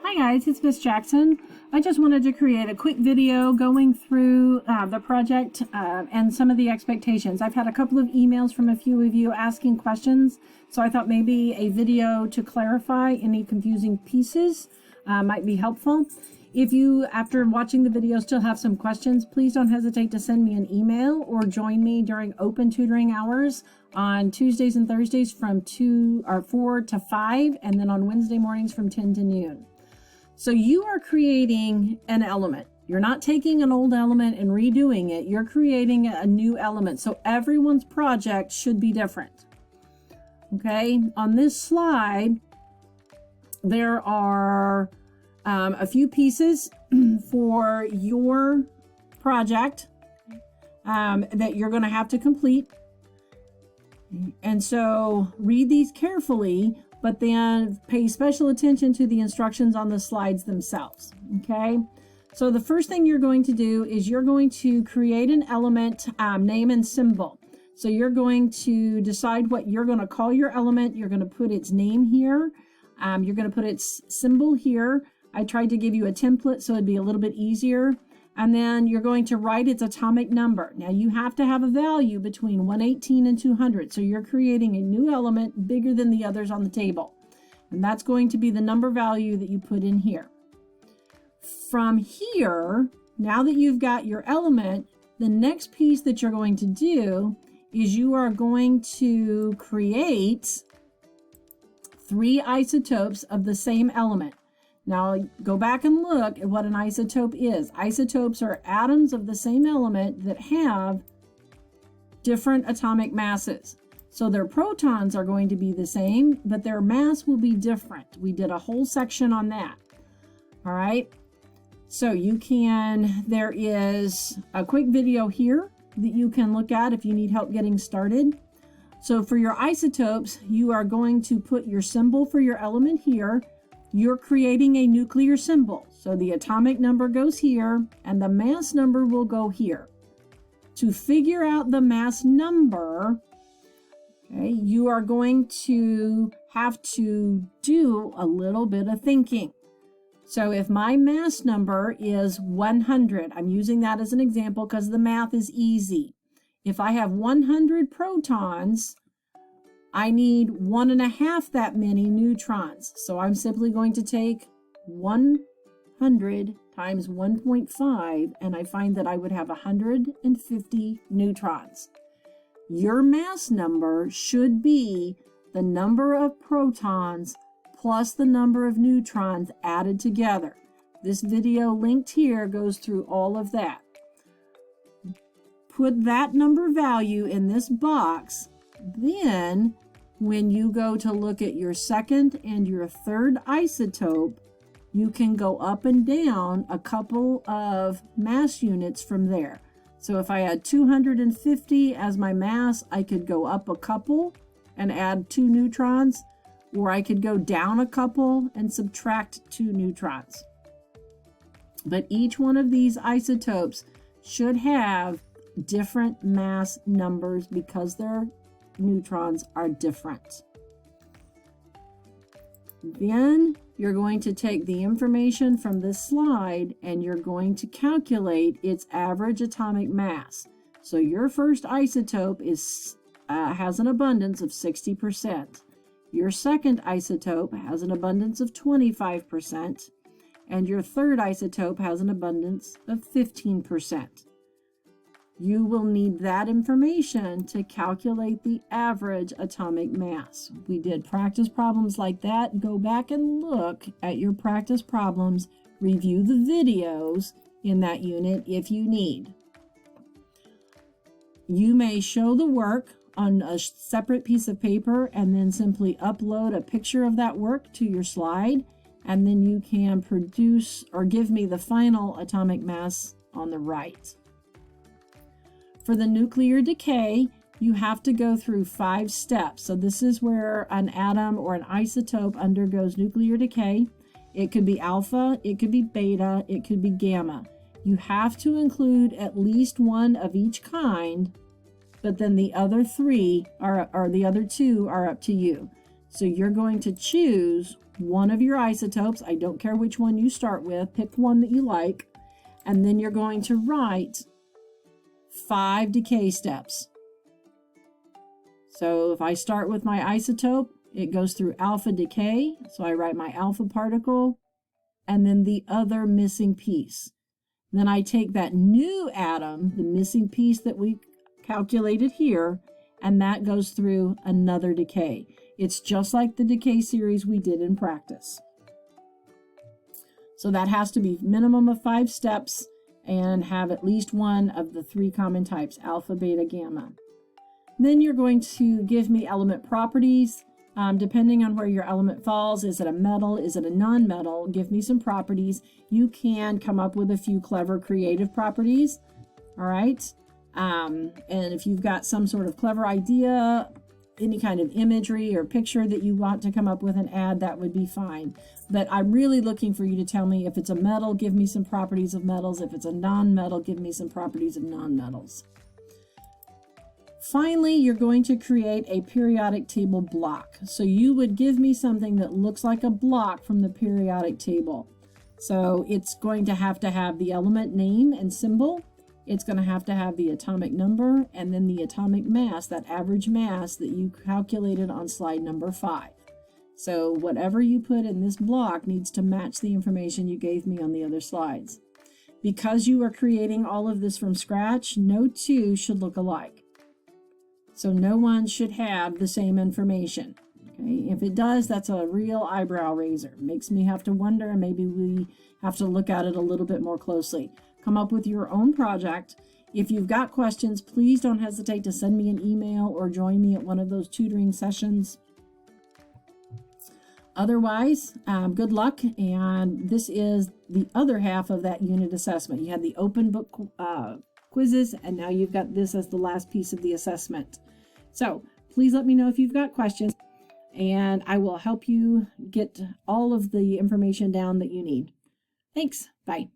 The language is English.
Hi guys, it's Miss Jackson. I just wanted to create a quick video going through the project and some of the expectations. I've had a couple of emails from a few of you asking questions, so I thought maybe a video to clarify any confusing pieces might be helpful. If you, after watching the video, still have some questions, please don't hesitate to send me an email or join me during open tutoring hours on Tuesdays and Thursdays from 4 to 5, and then on Wednesday mornings from 10 to noon. So you are creating an element. You're not taking an old element and redoing it. You're creating a new element. So everyone's project should be different. Okay, on this slide, there are a few pieces for your project that you're going to have to complete. And so read these carefully, but then pay special attention to the instructions on the slides themselves. Okay, so the first thing you're going to do is you're going to create an element name and symbol. So you're going to decide what you're going to call your element. You're going to put its name here. You're going to put its symbol here. I tried to give you a template so it'd be a little bit easier. And then you're going to write its atomic number. Now you have to have a value between 118 and 200. So you're creating a new element bigger than the others on the table. And that's going to be the number value that you put in here. From here, now that you've got your element, the next piece that you're going to do is you are going to create 3 isotopes of the same element. Now go back and look at what an isotope is. Isotopes are atoms of the same element that have different atomic masses. So their protons are going to be the same, but their mass will be different. We did a whole section on that. All right. So there is a quick video here that you can look at if you need help getting started. So for your isotopes, you are going to put your symbol for your element here. You're creating a nuclear symbol. So the atomic number goes here and the mass number will go here. To figure out the mass number, okay, you are going to have to do a little bit of thinking. So if my mass number is 100, I'm using that as an example because the math is easy. If I have 100 protons, I need 1.5 that many neutrons. So I'm simply going to take 100 times 1.5, and I find that I would have 150 neutrons. Your mass number should be the number of protons plus the number of neutrons added together. This video linked here goes through all of that. Put that number value in this box. Then, when you go to look at your second and your third isotope, you can go up and down a couple of mass units from there. So if I had 250 as my mass, I could go up a couple and add 2 neutrons, or I could go down a couple and subtract 2 neutrons. But each one of these isotopes should have different mass numbers because their neutrons are different. Then you're going to take the information from this slide and you're going to calculate its average atomic mass. So your first isotope has an abundance of 60%. Your second isotope has an abundance of 25%. And your third isotope has an abundance of 15%. You will need that information to calculate the average atomic mass. We did practice problems like that. Go back and look at your practice problems. Review the videos in that unit if you need. You may show the work on a separate piece of paper and then simply upload a picture of that work to your slide, and then you can produce or give me the final atomic mass on the right. For the nuclear decay, you have to go through 5 steps. So this is where an atom or an isotope undergoes nuclear decay. It could be alpha, it could be beta, it could be gamma. You have to include at least one of each kind, but then the other 3 or the other 2 are up to you. So you're going to choose one of your isotopes. I don't care which one you start with. Pick one that you like. And then you're going to write 5 decay steps. So if I start with my isotope, it goes through alpha decay. So I write my alpha particle and then the other missing piece. Then I take that new atom, the missing piece that we calculated here, and that goes through another decay. It's just like the decay series we did in practice. So that has to be minimum of 5 steps and have at least one of the 3 common types, alpha, beta, gamma. Then you're going to give me element properties. Depending on where your element falls, is it a metal, is it a non-metal? Give me some properties. You can come up with a few clever creative properties, all right? And if you've got some sort of clever idea, any kind of imagery or picture that you want to come up with and add, that would be fine. But I'm really looking for you to tell me if it's a metal, give me some properties of metals. If it's a non-metal, give me some properties of non-metals. Finally, you're going to create a periodic table block. So you would give me something that looks like a block from the periodic table. So it's going to have the element name and symbol. It's going to have the atomic number and then the atomic mass, that average mass that you calculated on slide number 5. So whatever you put in this block needs to match the information you gave me on the other slides. Because you are creating all of this from scratch, no 2 should look alike. So no one should have the same information. Okay? If it does, that's a real eyebrow raiser. Makes me have to wonder, and maybe we have to look at it a little bit more closely. Come up with your own project. If you've got questions, please don't hesitate to send me an email or join me at one of those tutoring sessions. Otherwise, good luck. And this is the other half of that unit assessment. You had the open book quizzes, and now you've got this as the last piece of the assessment. So please let me know if you've got questions, and I will help you get all of the information down that you need. Thanks. Bye.